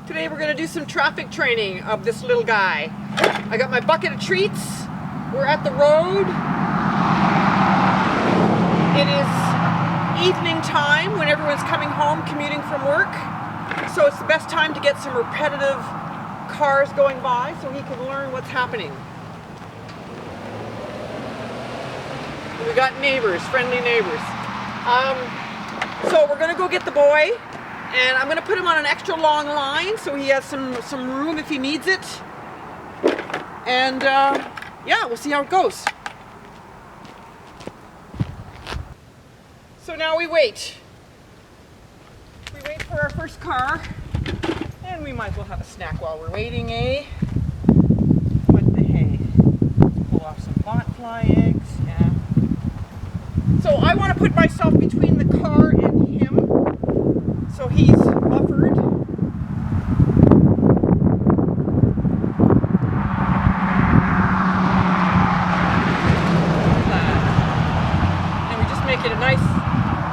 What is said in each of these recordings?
Today we're going to do some traffic training of this little guy. I got my bucket of treats. We're at the road. It is evening time when everyone's coming home commuting from work. So it's the best time to get some repetitive cars going by so he can learn what's happening. We got neighbors, friendly neighbors. So we're going to go get the boy. And I'm going to put him on an extra long line so he has some room if he needs it. And yeah, we'll see how it goes. So now we wait. We wait for our first car. And we might as well have a snack while we're waiting, eh? What the hey? Pull off some botfly eggs, yeah. So I want to put myself between the car and him. So he's buffered. And we just make it a nice,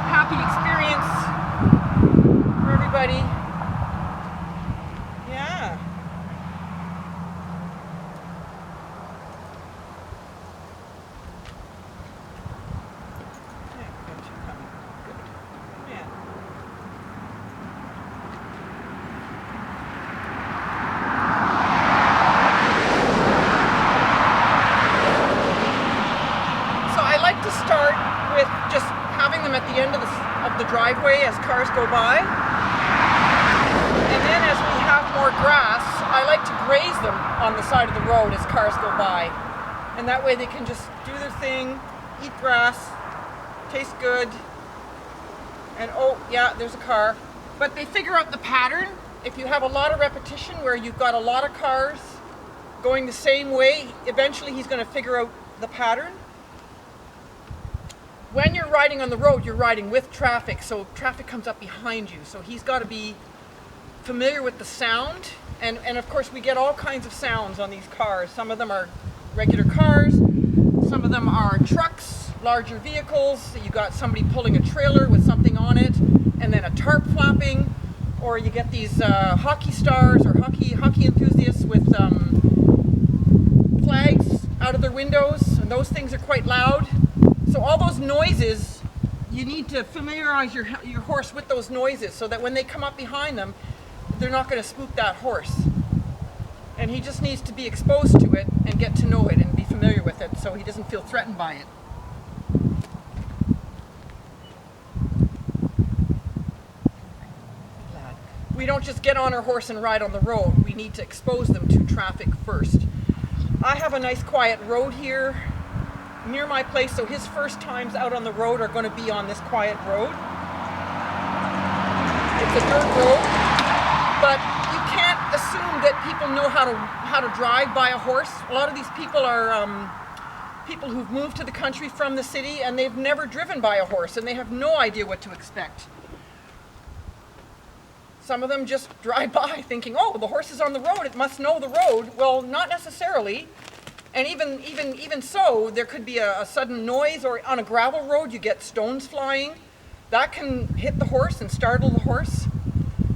happy experience for everybody. Yeah. Start with just having them at the end of the driveway as cars go by, and then as we have more grass, I like to graze them on the side of the road as cars go by, and that way they can just do their thing, eat grass, tastes good, and oh yeah, there's a car. But they figure out the pattern. If you have a lot of repetition where you've got a lot of cars going the same way, eventually he's going to figure out the pattern. When you're riding on the road, you're riding with traffic, so traffic comes up behind you. So he's got to be familiar with the sound. And of course, we get all kinds of sounds on these cars. Some of them are regular cars. Some of them are trucks, larger vehicles. You got somebody pulling a trailer with something on it, and then a tarp flapping. Or you get these hockey stars or hockey enthusiasts with flags out of their windows. And those things are quite loud. So all those noises, you need to familiarize your horse with those noises so that when they come up behind them, they're not going to spook that horse. And he just needs to be exposed to it and get to know it and be familiar with it so he doesn't feel threatened by it. We don't just get on our horse and ride on the road. We need to expose them to traffic first. I have a nice quiet road here near my place, so his first times out on the road are going to be on this quiet road. It's a dirt road, but you can't assume that people know how to drive by a horse. A lot of these people are people who've moved to the country from the city and they've never driven by a horse and they have no idea what to expect. Some of them just drive by thinking, oh, the horse is on the road, it must know the road. Well, not necessarily. And even so, there could be a sudden noise, or on a gravel road you get stones flying. That can hit the horse and startle the horse.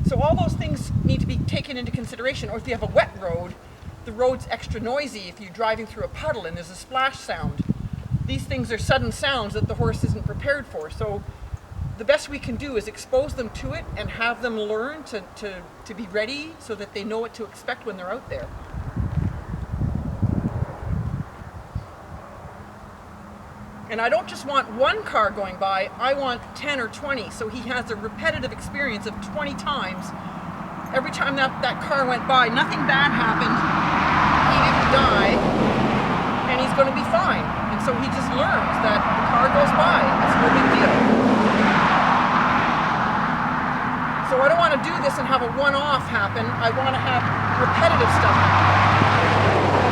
So all those things need to be taken into consideration. Or if you have a wet road, the road's extra noisy if you're driving through a puddle and there's a splash sound. These things are sudden sounds that the horse isn't prepared for. So the best we can do is expose them to it and have them learn to be ready so that they know what to expect when they're out there. And I don't just want one car going by, I want 10 or 20, so he has a repetitive experience of 20 times. Every time that car went by, nothing bad happened, he didn't die, and he's going to be fine. And so he just learns that the car goes by, it's no big deal. So I don't want to do this and have a one-off happen, I want to have repetitive stuff happen.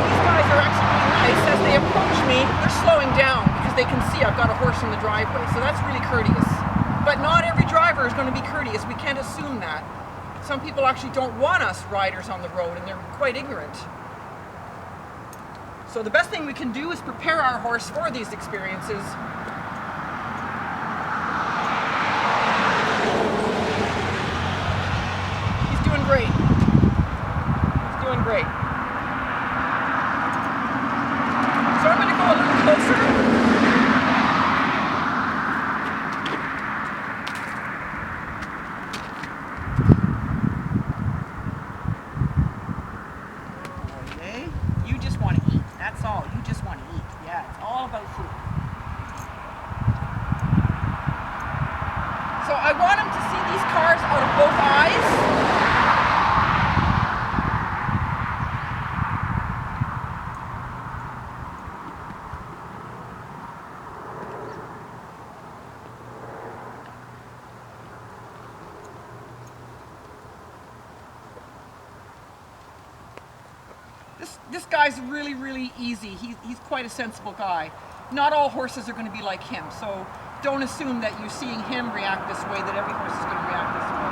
These guys are actually really nice. As they approach me, they're slowing down. They can see I've got a horse in the driveway, so that's really courteous. But not every driver is going to be courteous. We can't assume that. Some people actually don't want us riders on the road, and they're quite ignorant. So the best thing we can do is prepare our horse for these experiences. He's doing great. This guy's really, really easy. He's quite a sensible guy. Not all horses are going to be like him, so don't assume that you're seeing him react this way, that every horse is going to react this way.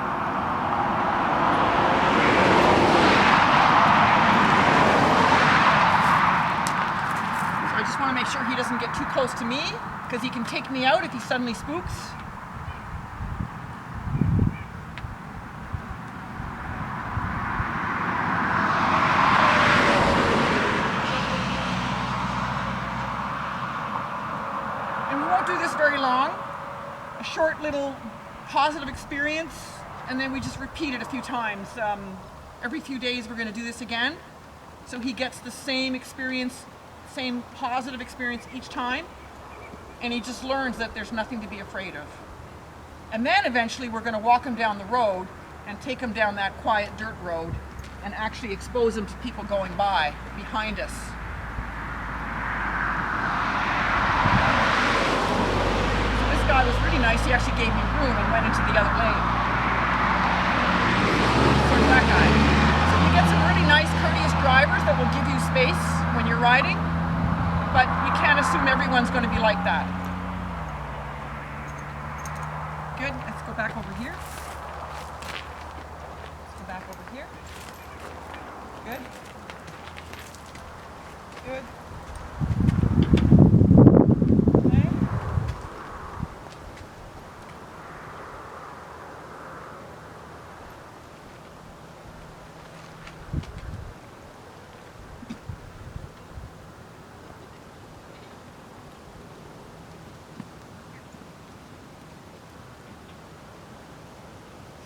So I just want to make sure he doesn't get too close to me, because he can take me out if he suddenly spooks. Do this very long, a short little positive experience, and then we just repeat it a few times. Every few days we're going to do this again, so he gets the same experience, same positive experience each time, and he just learns that there's nothing to be afraid of. And then eventually we're going to walk him down the road and take him down that quiet dirt road and actually expose him to people going by behind us. Guy was really nice. He actually gave me room and went into the other lane. So that guy. So you get some really nice, courteous drivers that will give you space when you're riding, but you can't assume everyone's going to be like that. Good. Let's go back over here. Let's go back over here. Good. Good.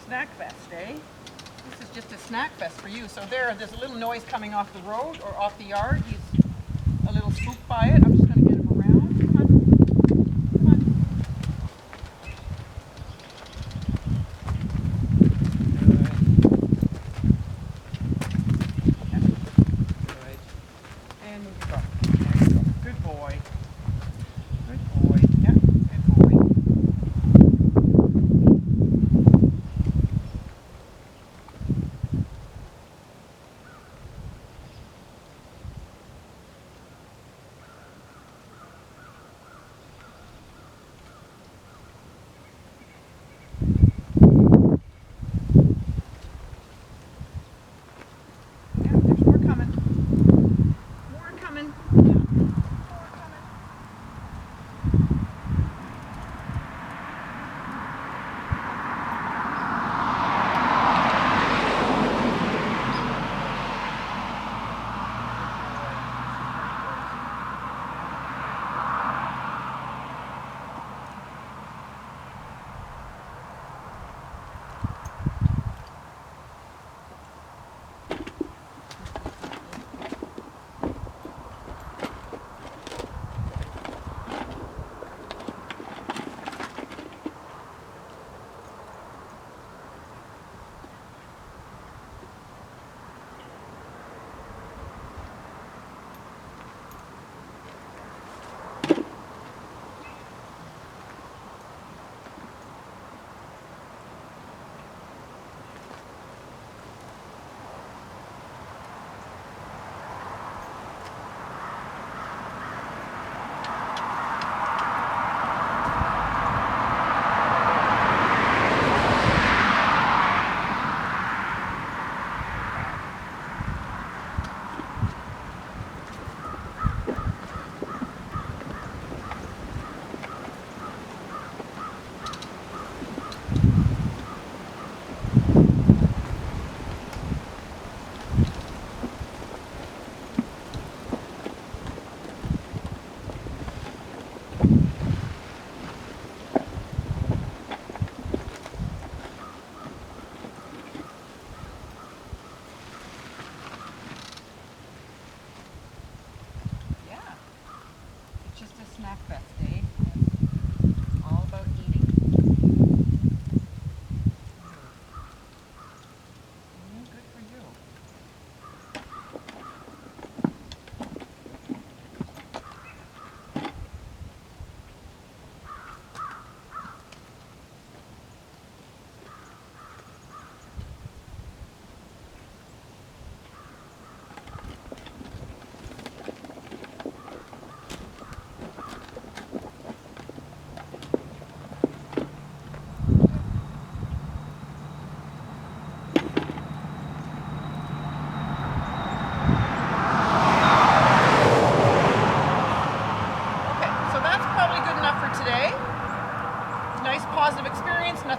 Snack fest, eh? This is just a snack fest for you. So there's a little noise coming off the road or off the yard. He's a little spooked by it. I'm just going to get him around. Come on. Come on. Good. And move your butt. There you go. Good boy. Good boy. Yeah, good boy.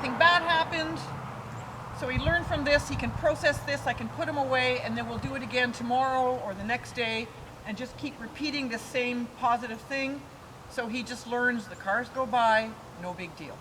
nothing bad happened. So he learned from this, he can process this, I can put him away, and then we'll do it again tomorrow or the next day, and just keep repeating the same positive thing. So he just learns the cars go by, no big deal.